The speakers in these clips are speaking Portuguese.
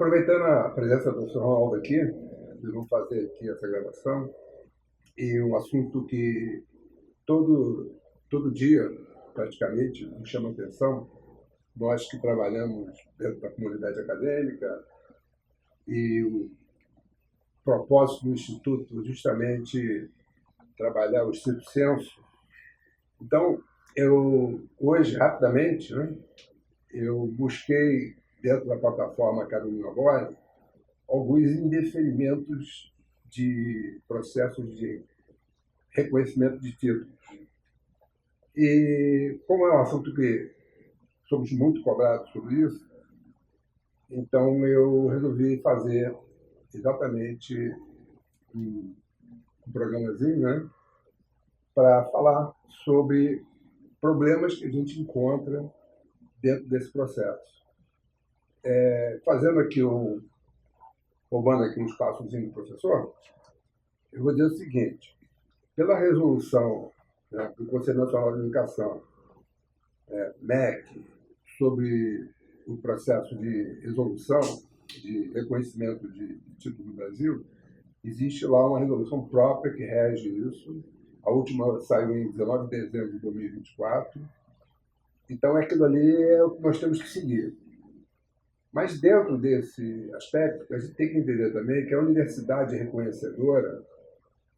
aproveitando a presença do Sr. Ronaldo aqui, nós vamos fazer aqui essa gravação, e um assunto que todo dia, praticamente, nos chama atenção, nós que trabalhamos dentro da comunidade acadêmica, e o propósito do Instituto justamente trabalhar o estrito senso. Então, eu hoje, rapidamente, né, eu busquei, dentro da plataforma Caminho Agora, alguns indeferimentos de processos de reconhecimento de títulos. E, como é um assunto que somos muito cobrados sobre isso, então eu resolvi fazer exatamente um programazinho, né, para falar sobre problemas que a gente encontra dentro desse processo. Fazendo aqui roubando aqui um espaçozinho do professor, eu vou dizer o seguinte: pela resolução, né, do Conselho Nacional de Educação, MEC, sobre o processo de resolução de reconhecimento de título no Brasil, existe lá uma resolução própria que rege isso. A última saiu em 19 de dezembro de 2024. Então, aquilo ali é o que nós temos que seguir. Mas, dentro desse aspecto, a gente tem que entender também que a universidade reconhecedora,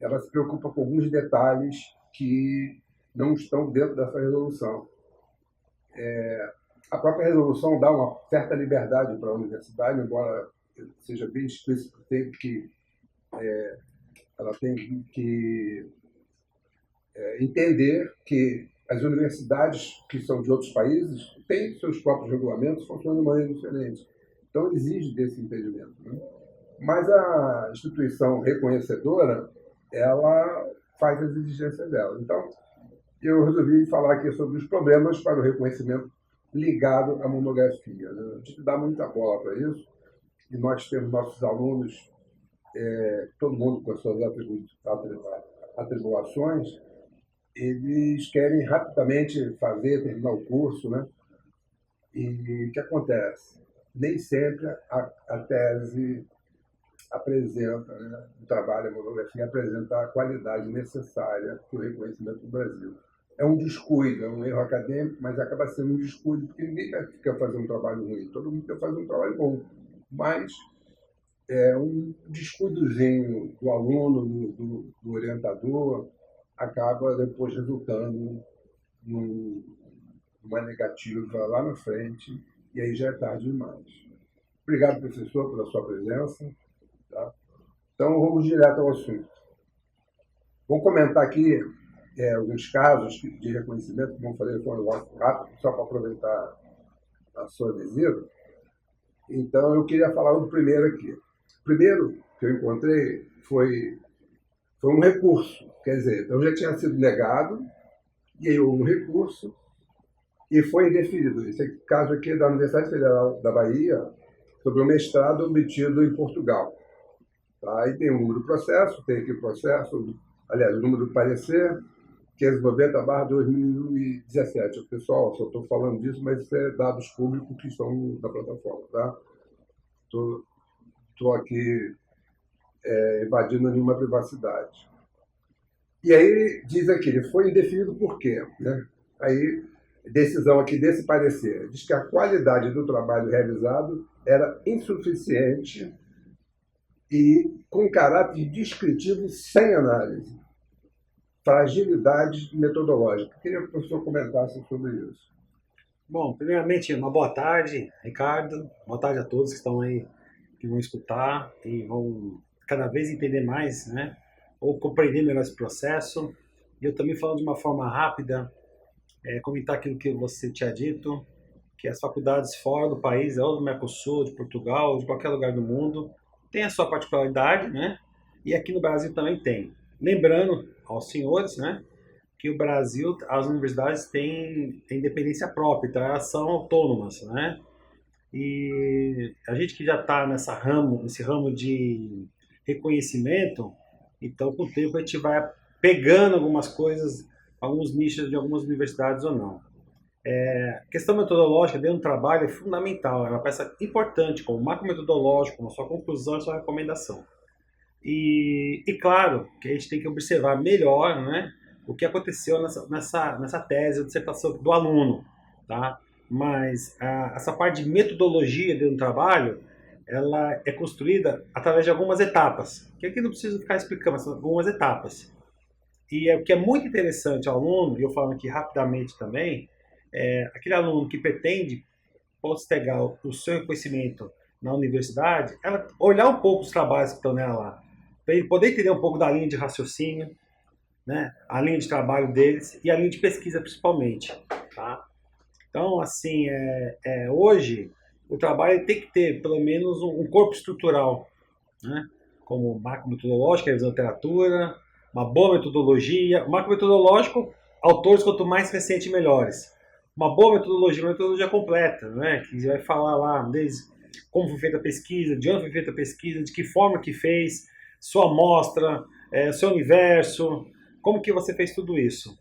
ela se preocupa com alguns detalhes que não estão dentro dessa resolução. A própria resolução dá uma certa liberdade para a universidade, embora seja bem explícito, ela tem que entender que as universidades que são de outros países têm seus próprios regulamentos, funcionam de maneira diferente. Então, exige desse entendimento, né? Mas a instituição reconhecedora, ela faz as exigências dela. Então, eu resolvi falar aqui sobre os problemas para o reconhecimento ligado à monografia, né? A gente dá muita bola para isso, e nós temos nossos alunos, todo mundo com as suas atribulações, eles querem rapidamente terminar o curso, né? E o que acontece? Nem sempre a tese apresenta, né, o trabalho, a monografia apresenta a qualidade necessária para o reconhecimento do Brasil. É um descuido, é um erro acadêmico, mas acaba sendo um descuido, porque ninguém quer fazer um trabalho ruim, todo mundo quer fazer um trabalho bom. Mas um descuidozinho do aluno, do orientador, acaba depois resultando numa negativa lá na frente, e aí já é tarde demais. Obrigado, professor, pela sua presença. Tá? Então, vamos direto ao assunto. Vou comentar aqui alguns casos de reconhecimento, como eu falei, foi um rápido, só para aproveitar a sua visita. Então, eu queria falar do primeiro aqui. O primeiro que eu encontrei foi um recurso, quer dizer, então já tinha sido negado, e aí houve um recurso, e foi indeferido. Esse caso aqui é da Universidade Federal da Bahia, sobre um mestrado obtido em Portugal. Tá? Aí tem o número do processo, tem aqui o processo, aliás, o número do parecer, 590/2017. Pessoal, só estou falando disso, mas isso é dados públicos que estão na plataforma. Tá? Estou aqui invadindo nenhuma privacidade. E aí diz aqui, ele foi indefinido por quê? Né? Aí, decisão aqui desse parecer, diz que a qualidade do trabalho realizado era insuficiente e com caráter descritivo sem análise. Fragilidade metodológica. Eu queria que o professor comentasse sobre isso. Bom, primeiramente, uma boa tarde, Ricardo. Boa tarde a todos que estão aí, que vão escutar e vão cada vez entender mais, né? Ou compreender melhor esse processo. E eu também falando de uma forma rápida, comentar aquilo que você tinha dito, que as faculdades fora do país, ou do Mercosul, de Portugal, de qualquer lugar do mundo, tem a sua particularidade, né? E aqui no Brasil também tem. Lembrando aos senhores, né, que o Brasil, as universidades têm independência própria, então elas são autônomas, né? E a gente que já está nesse ramo de reconhecimento, então com o tempo a gente vai pegando algumas coisas, alguns nichos de algumas universidades ou não. A questão metodológica dentro do trabalho é fundamental, é uma peça importante, como marco metodológico, como sua conclusão e sua recomendação. E claro que a gente tem que observar melhor, né, o que aconteceu nessa tese ou dissertação do aluno, tá? Mas essa parte de metodologia dentro do trabalho, ela é construída através de algumas etapas, que aqui não preciso ficar explicando, mas são algumas etapas. E o que é muito interessante ao aluno, e eu falando aqui rapidamente também, aquele aluno que pretende postergar o seu conhecimento na universidade, ela olhar um pouco os trabalhos que estão nela lá, para ele poder entender um pouco da linha de raciocínio, né, a linha de trabalho deles e a linha de pesquisa principalmente. Tá? Então, assim, hoje o trabalho tem que ter pelo menos um corpo estrutural, né, como marco metodológico, revisão da literatura, uma boa metodologia. O marco metodológico, autores quanto mais recentes melhores. Uma metodologia completa, né, que vai falar lá desde como foi feita a pesquisa, de onde foi feita a pesquisa, de que forma que fez, sua amostra, seu universo, como que você fez tudo isso.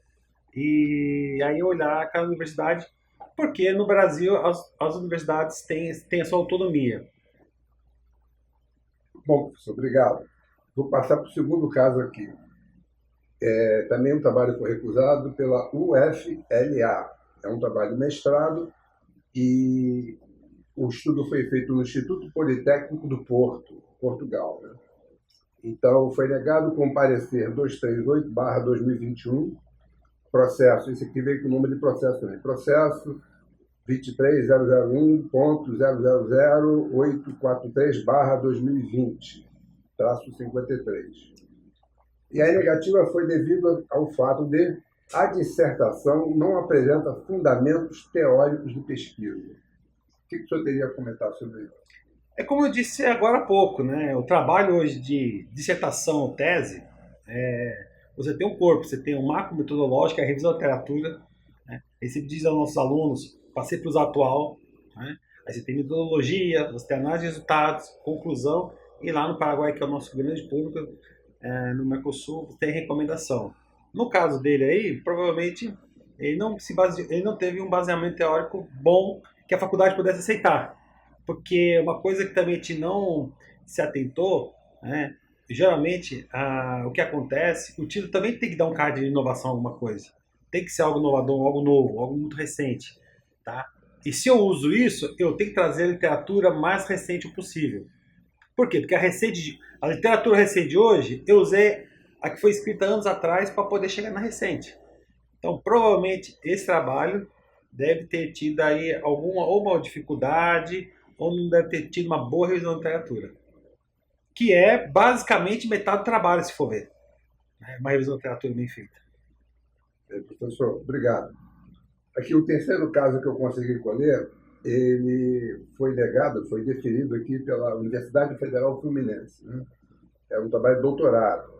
E aí olhar cada universidade, porque no Brasil as universidades têm a sua autonomia. Bom, professor, obrigado. Vou passar para o segundo caso aqui. Também um trabalho foi recusado pela UFLA. É um trabalho de mestrado e o estudo foi feito no Instituto Politécnico do Porto, Portugal. Né? Então, foi negado com parecer 238/2021, processo, esse aqui veio com o número de processo também, processo 23001.000.843/2020, traço 53. E a negativa foi devido ao fato de a dissertação não apresenta fundamentos teóricos de pesquisa. O que o senhor teria a comentar sobre isso? É como eu disse agora há pouco, né? O trabalho hoje de dissertação ou tese, você tem um corpo, você tem um marco metodológico, a revisão da literatura, né? Aí você diz aos nossos alunos, passei para os atual, né? Aí você tem metodologia, você tem análise de resultados, conclusão, e lá no Paraguai, que é o nosso grande público, no Mercosul, tem recomendação. No caso dele aí, provavelmente ele não teve um baseamento teórico bom que a faculdade pudesse aceitar. Porque uma coisa que também a gente não se atentou, né, geralmente o que acontece, o título também tem que dar um card de inovação, alguma coisa. Tem que ser algo inovador, algo novo, algo muito recente. Tá? E se eu uso isso, eu tenho que trazer a literatura mais recente possível. Por quê? Porque a literatura recente de hoje, eu usei a que foi escrita anos atrás para poder chegar na recente. Então, provavelmente, esse trabalho deve ter tido aí ou uma dificuldade, ou não deve ter tido uma boa revisão da literatura. Que é basicamente metade do trabalho, se for ver. Uma revisão da literatura bem feita. Professor, obrigado. Aqui o terceiro caso que eu consegui colher, ele foi negado, foi deferido aqui pela Universidade Federal Fluminense. Né? É um trabalho de doutorado.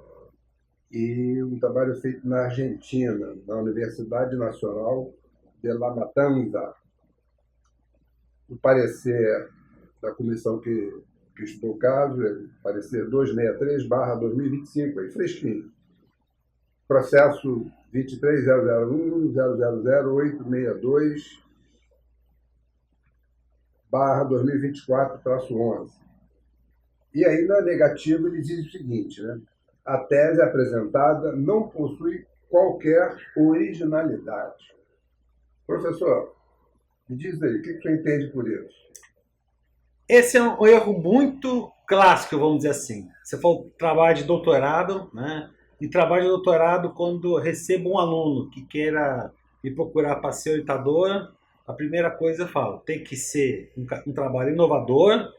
E um trabalho feito na Argentina, na Universidade Nacional de La Matanza. O parecer da comissão que estudou o caso é parecer 263/2025, aí fresquinho. Processo 23.001.00862/2024-11. E aí, na negativa, ele diz o seguinte, né? A tese apresentada não possui qualquer originalidade. Professor, me diz aí, o que você entende por isso? Esse é um erro muito clássico, vamos dizer assim. Você falou trabalho de doutorado, né? E trabalho de doutorado, quando recebo um aluno que queira me procurar para ser orientador, a primeira coisa eu falo, tem que ser um trabalho inovador,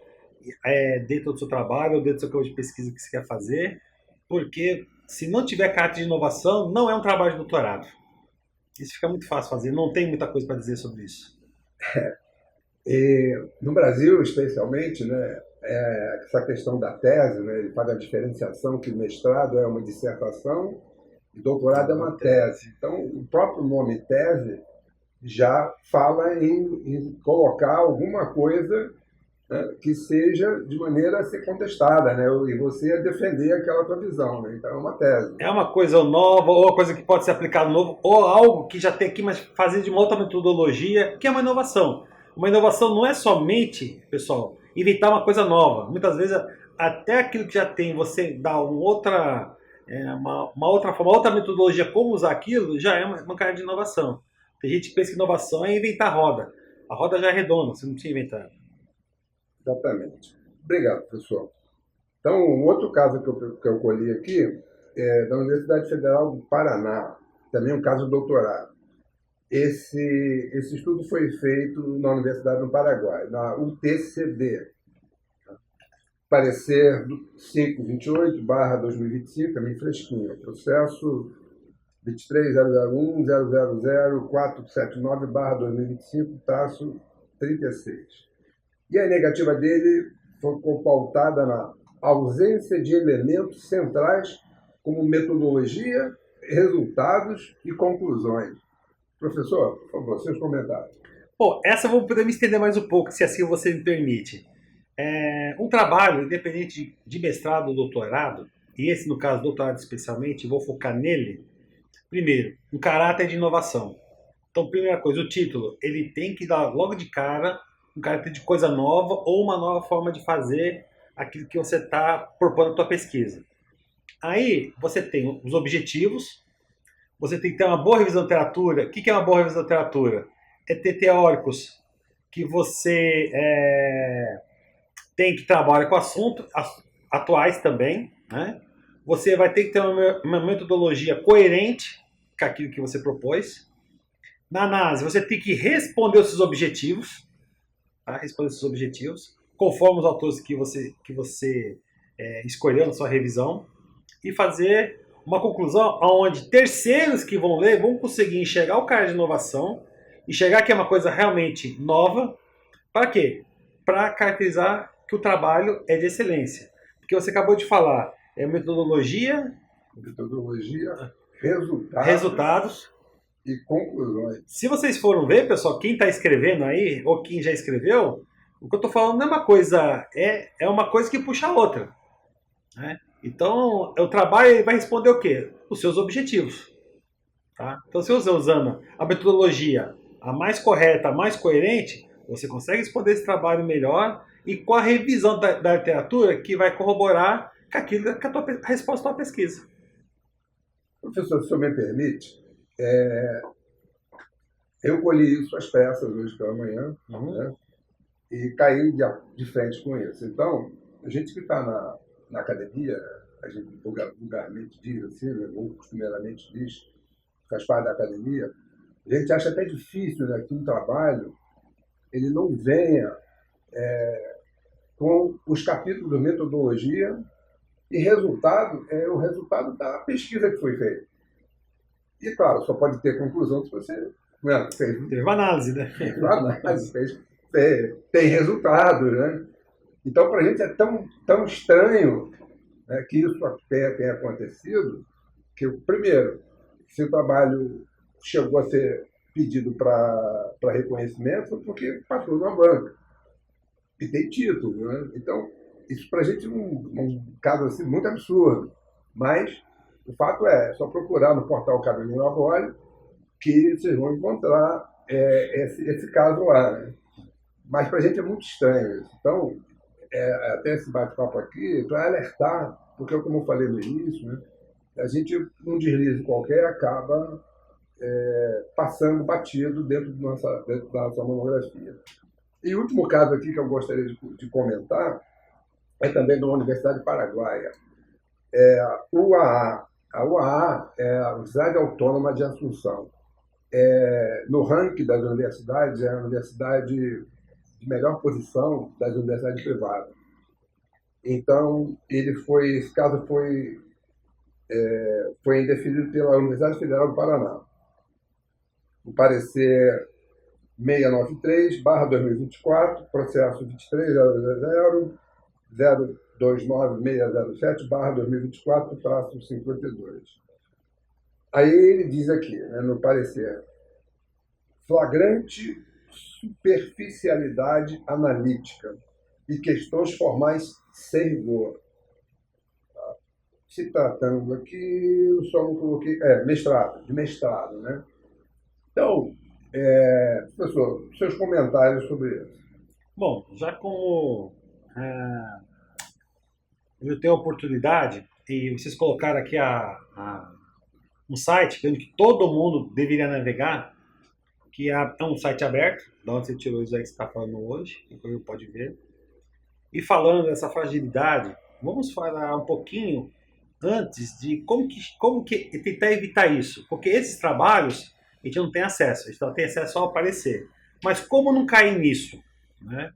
dentro do seu trabalho ou dentro do seu campo de pesquisa que você quer fazer, porque se não tiver caráter de inovação, não é um trabalho de doutorado. Isso fica muito fácil fazer, não tem muita coisa para dizer sobre isso. E no Brasil, especialmente, né, essa questão da tese, né, ele faz a diferenciação que mestrado é uma dissertação e doutorado é uma tese. Então, o próprio nome tese já fala em colocar alguma coisa né, que seja de maneira a ser contestada, né, e você defender aquela tua visão. Né? Então é uma tese. É uma coisa nova, ou uma coisa que pode ser aplicada novo, ou algo que já tem aqui, mas fazer de uma outra metodologia, que é uma inovação. Uma inovação não é somente, pessoal, inventar uma coisa nova. Muitas vezes, até aquilo que já tem, você dá uma outra forma, outra metodologia como usar aquilo, já é uma cara de inovação. Tem gente que pensa que inovação é inventar roda. A roda já é redonda, você não precisa inventar. Exatamente. Obrigado, professor. Então, um outro caso que eu colhi aqui é da Universidade Federal do Paraná, também um caso de doutorado. Esse estudo foi feito na Universidade do Paraguai, na UTCD. Parecer 528/2025, também fresquinho. Processo 23001-000-479/2025-36. E a negativa dele foi pautada na ausência de elementos centrais como metodologia, resultados e conclusões. Professor, por favor, seus comentários. Bom, essa eu vou poder me estender mais um pouco, se assim você me permite. Um trabalho, independente de mestrado ou doutorado, e esse no caso doutorado especialmente, vou focar nele. Primeiro, um caráter de inovação. Então, primeira coisa, o título, ele tem que dar logo de cara um caráter de coisa nova ou uma nova forma de fazer aquilo que você está propondo na tua pesquisa. Aí, você tem os objetivos, você tem que ter uma boa revisão de literatura. O que é uma boa revisão de literatura? É ter teóricos que você tem que trabalhar com assuntos atuais também, né? Você vai ter que ter uma metodologia coerente com aquilo que você propôs. Na análise, você tem que responder os seus objetivos, tá? Responder os seus objetivos, conforme os autores que você escolheu na sua revisão, e fazer uma conclusão onde terceiros que vão ler vão conseguir enxergar o cara de inovação, enxergar que é uma coisa realmente nova. Para quê? Para caracterizar que o trabalho é de excelência. Porque você acabou de falar, metodologia, resultados e conclusões. Se vocês foram ver, pessoal, quem está escrevendo aí, ou quem já escreveu, o que eu estou falando não é uma coisa, é uma coisa que puxa a outra. Né? Então, o trabalho vai responder o quê? Os seus objetivos. Tá? Então, se você usando a metodologia a mais correta, a mais coerente, você consegue responder esse trabalho melhor e com a revisão da literatura que vai corroborar com aquilo, com a resposta à tua pesquisa. Professor, se o senhor me permite, eu colhi isso às peças hoje pela manhã, né, e caí de frente com isso. Então, a gente que está na academia, a gente vulgarmente diz assim, né, ou costumeiramente diz, faz parte da academia, a gente acha até difícil, né, que um trabalho ele não venha com os capítulos de metodologia e resultado é o resultado da pesquisa que foi feita. E, claro, só pode ter conclusão se você teve uma análise, né? Tem resultados, né? Então, para a gente é tão estranho, né, que isso tenha acontecido, que, primeiro, se o trabalho chegou a ser pedido para reconhecimento, foi porque passou numa banca. E tem título, né? Então, isso para a gente é um caso assim, muito absurdo. Mas o fato é só procurar no portal Caroline Labore que vocês vão encontrar esse caso lá. Né? Mas para a gente é muito estranho isso. Então, até esse bate-papo aqui, para alertar, porque como eu falei no início, né, a gente, um deslize qualquer, acaba passando batido dentro da nossa monografia. E o último caso aqui que eu gostaria de comentar é também da Universidade Paraguaia. A UAA. A UAA é a Universidade Autônoma de Assunção. No ranking das universidades, é a universidade de melhor posição das universidades privadas. Então, esse caso foi indefinido pela Universidade Federal do Paraná. O parecer 693/2024, processo 23007/2024-52. Aí ele diz aqui, né, no parecer, flagrante superficialidade analítica, e questões formais sem rigor. Se tratando aqui, eu só não coloquei. Mestrado, de mestrado, né? Então, professor, seus comentários sobre isso. Bom, já como eu tenho a oportunidade, e vocês colocaram aqui um site onde todo mundo deveria navegar, que é um site aberto, de onde você tirou isso aí que você está falando hoje, que pode ver. E falando dessa fragilidade, vamos falar um pouquinho antes de como que tentar evitar isso. Porque esses trabalhos a gente não tem acesso, a gente só tem acesso ao aparecer. Mas como não cair nisso? Né?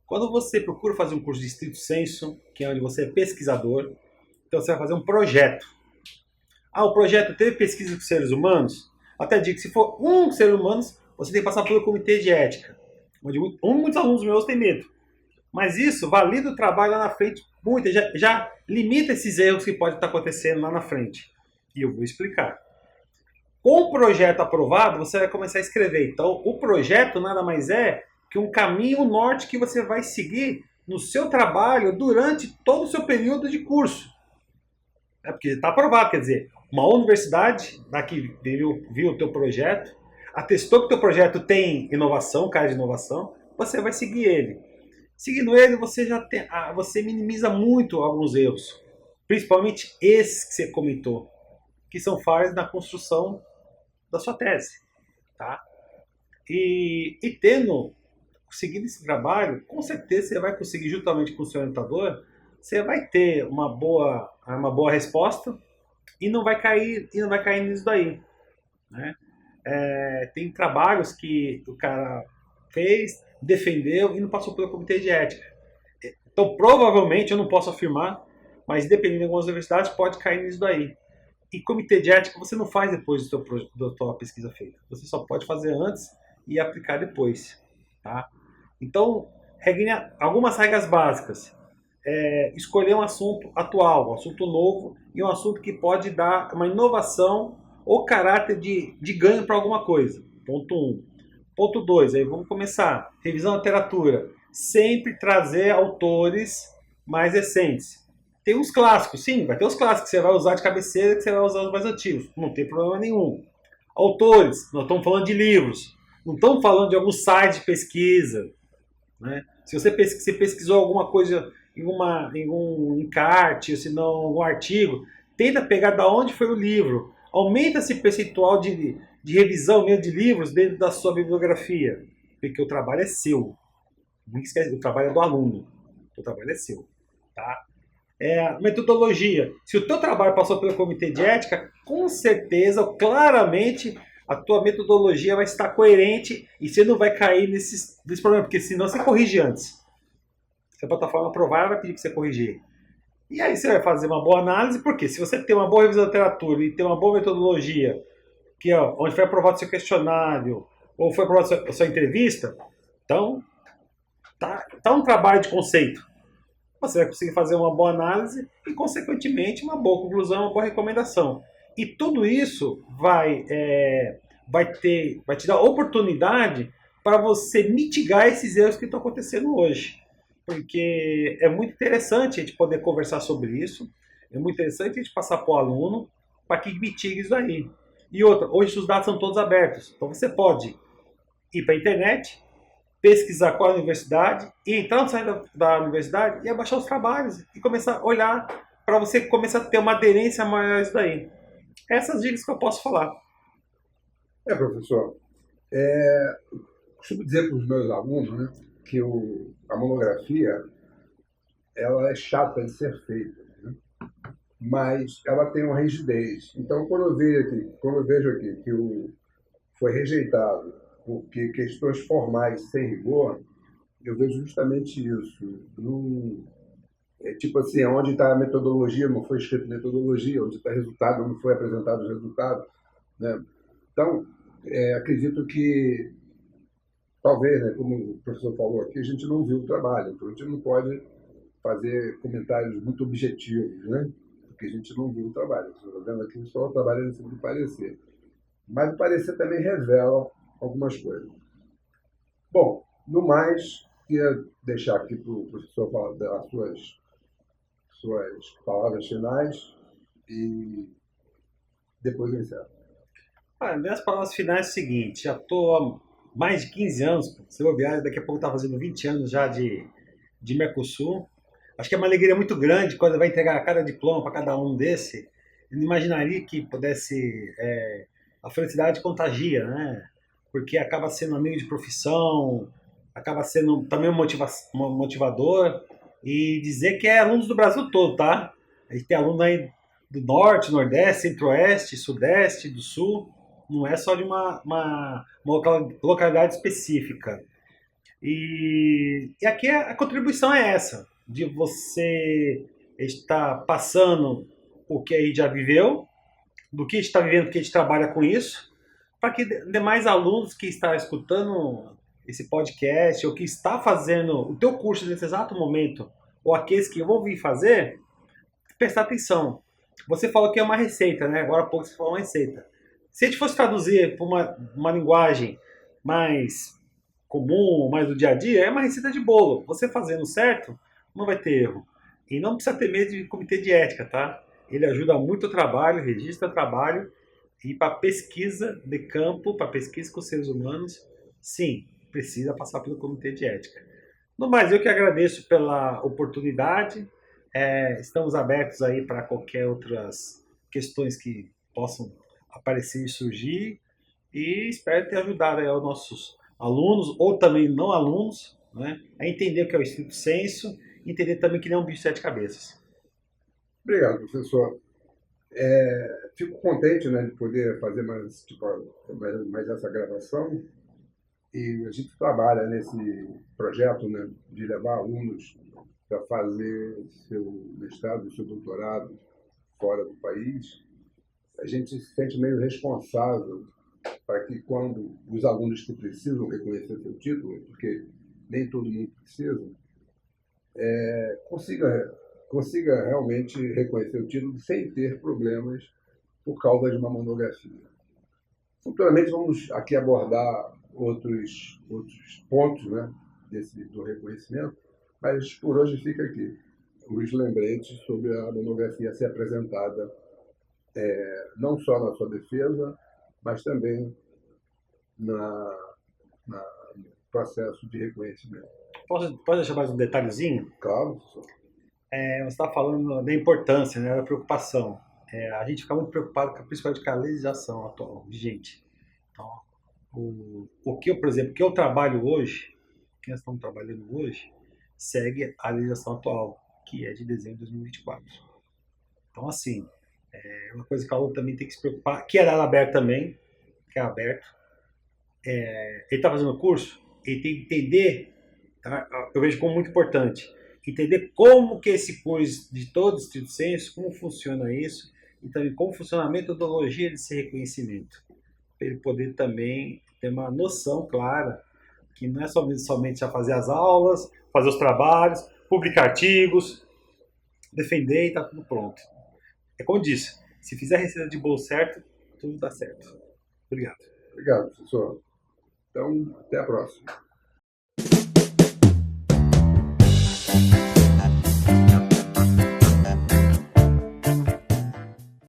Quando você procura fazer um curso de estrito sensu, que é onde você é pesquisador, então você vai fazer um projeto. O projeto teve pesquisa com seres humanos? Até digo que se for um ser humano, você tem que passar pelo comitê de ética, onde muitos alunos meus têm medo. Mas isso valida o trabalho lá na frente, já limita esses erros que podem estar acontecendo lá na frente. E eu vou explicar. Com o projeto aprovado, você vai começar a escrever. Então, o projeto nada mais é que um caminho norte que você vai seguir no seu trabalho durante todo o seu período de curso. Porque está aprovado, quer dizer, uma universidade que viu o teu projeto, atestou que o teu projeto tem inovação, cara de inovação, você vai seguir ele. Seguindo ele, você minimiza muito alguns erros, principalmente esses que você comentou, que são falhas na construção da sua tese. Tá? E seguindo esse trabalho, com certeza você vai conseguir, juntamente com o seu orientador, você vai ter uma boa resposta e não vai cair nisso daí. Né? Tem trabalhos que o cara fez, defendeu e não passou pelo comitê de ética. Então, provavelmente, eu não posso afirmar, mas dependendo de algumas universidades, pode cair nisso daí. E comitê de ética você não faz depois da sua pesquisa feita. Você só pode fazer antes e aplicar depois. Tá? Então, algumas regras básicas. Escolher um assunto atual, um assunto novo e um assunto que pode dar uma inovação ou caráter de ganho para alguma coisa. Ponto 1. Ponto 2, aí vamos começar. Revisão da literatura. Sempre trazer autores mais recentes. Tem uns clássicos, sim, vai ter os clássicos que você vai usar de cabeceira, que você vai usar os mais antigos. Não tem problema nenhum. Autores, nós estamos falando de livros. Não estamos falando de algum site de pesquisa. Né? Se você pesquisou alguma coisa em um encarte, ou se não, algum artigo, tenta pegar da onde foi o livro. Aumenta esse percentual de revisão mesmo de livros dentro da sua bibliografia. Porque o trabalho é seu. Não esquece, o trabalho é do aluno. O trabalho é seu. Tá? Metodologia. Se o teu trabalho passou pelo comitê de ética, com certeza, claramente, a tua metodologia vai estar coerente e você não vai cair nesse problema, porque senão você corrige antes. Se a plataforma aprovar, ela vai pedir que você corrigir. E aí você vai fazer uma boa análise, porque se você tem uma boa revisão da literatura e tem uma boa metodologia, onde foi aprovado seu questionário, ou foi aprovada a sua entrevista, então tá um trabalho de conceito. Você vai conseguir fazer uma boa análise e, consequentemente, uma boa conclusão, uma boa recomendação. E tudo isso vai te dar oportunidade para você mitigar esses erros que estão acontecendo hoje. Porque é muito interessante a gente poder conversar sobre isso, é muito interessante a gente passar para o aluno para que mitigue isso aí. E outra, hoje os dados são todos abertos, então você pode ir para a internet, pesquisar qual é a universidade, e entrar no site da universidade e abaixar os trabalhos e começar a olhar para você começar a ter uma aderência maior a isso daí. Essas dicas que eu posso falar. Professor, costumo dizer para os meus alunos, né, que a monografia ela é chata de ser feita, né, mas ela tem uma rigidez. Então, quando eu vejo aqui que foi rejeitado porque questões formais sem rigor, eu vejo justamente isso. Tipo assim, onde está a metodologia, não foi escrito metodologia, onde está resultado, não foi apresentado o resultado. Né? Então, acredito que, talvez, né, como o professor falou aqui, a gente não viu o trabalho, então a gente não pode fazer comentários muito objetivos, né? Porque a gente não viu o trabalho. Você está vendo aqui só o trabalho em cima do parecer. Mas o parecer também revela algumas coisas. Bom, no mais, queria deixar aqui para o professor falar das suas palavras finais e depois eu encerro. Minhas palavras finais é o seguinte, já estou há mais de 15 anos, se eu bobear, daqui a pouco está fazendo 20 anos já de Mercosul. Acho que é uma alegria muito grande quando vai entregar cada diploma para cada um desse. Eu não imaginaria que pudesse... a felicidade contagia, né? Porque acaba sendo amigo de profissão, acaba sendo também um motivador. E dizer que é alunos do Brasil todo, tá? A gente tem aluno aí do Norte, Nordeste, Centro-Oeste, Sudeste, do Sul. Não é só de uma localidade específica. E aqui a contribuição é essa, de você estar passando o que a gente já viveu, do que a gente está vivendo, que a gente trabalha com isso, para que demais alunos que estão escutando esse podcast, ou que está fazendo o teu curso nesse exato momento, ou aqueles que vão vir fazer, prestar atenção. Você falou que é uma receita, né? Agora há pouco você falou uma receita. Se a gente fosse traduzir para uma linguagem mais comum, mais do dia a dia, é uma receita de bolo. Você fazendo certo, não vai ter erro. E não precisa ter medo de comitê de ética, tá? Ele ajuda muito o trabalho, registra o trabalho. E para pesquisa de campo, para pesquisa com seres humanos, sim, precisa passar pelo comitê de ética. No mais, eu que agradeço pela oportunidade. Estamos abertos aí para qualquer outras questões que possam aparecer e surgir. E espero ter ajudado aí aos nossos alunos, ou também não alunos, né, a entender o que é o estricto sensu, entender também que não é um bicho de sete cabeças. Obrigado, professor. Fico contente, né, de poder fazer mais essa gravação. E a gente trabalha nesse projeto, né, de levar alunos para fazer seu mestrado, seu doutorado fora do país. A gente se sente meio responsável para que, quando os alunos que precisam reconhecer seu título, porque nem todo mundo precisa, consiga realmente reconhecer o título sem ter problemas por causa de uma monografia. Futuramente vamos aqui abordar outros pontos, né, do reconhecimento, mas por hoje fica aqui os lembretes sobre a monografia ser apresentada não só na sua defesa, mas também no processo de reconhecimento. Pode deixar mais um detalhezinho? Claro, professor. Você está falando da importância, né, da preocupação. A gente fica muito preocupado principalmente com a legislação atual, vigente. Então, por exemplo, que eu trabalho hoje, que nós estamos trabalhando hoje, segue a legislação atual, que é de dezembro de 2024. Então, assim, uma coisa que o aluno também tem que se preocupar, que é dado aberto também, que é aberto. Ele está fazendo o curso, ele tem que entender, tá? Eu vejo como muito importante, entender como que esse curso de todo o estrito sensu, como funciona isso, e também como funciona a metodologia desse reconhecimento, para ele poder também ter uma noção clara, que não é somente já fazer as aulas, fazer os trabalhos, publicar artigos, defender e está tudo pronto. É como eu disse, se fizer a receita de bolo certo, tudo dá certo. Obrigado. Obrigado, professor. Então, até a próxima.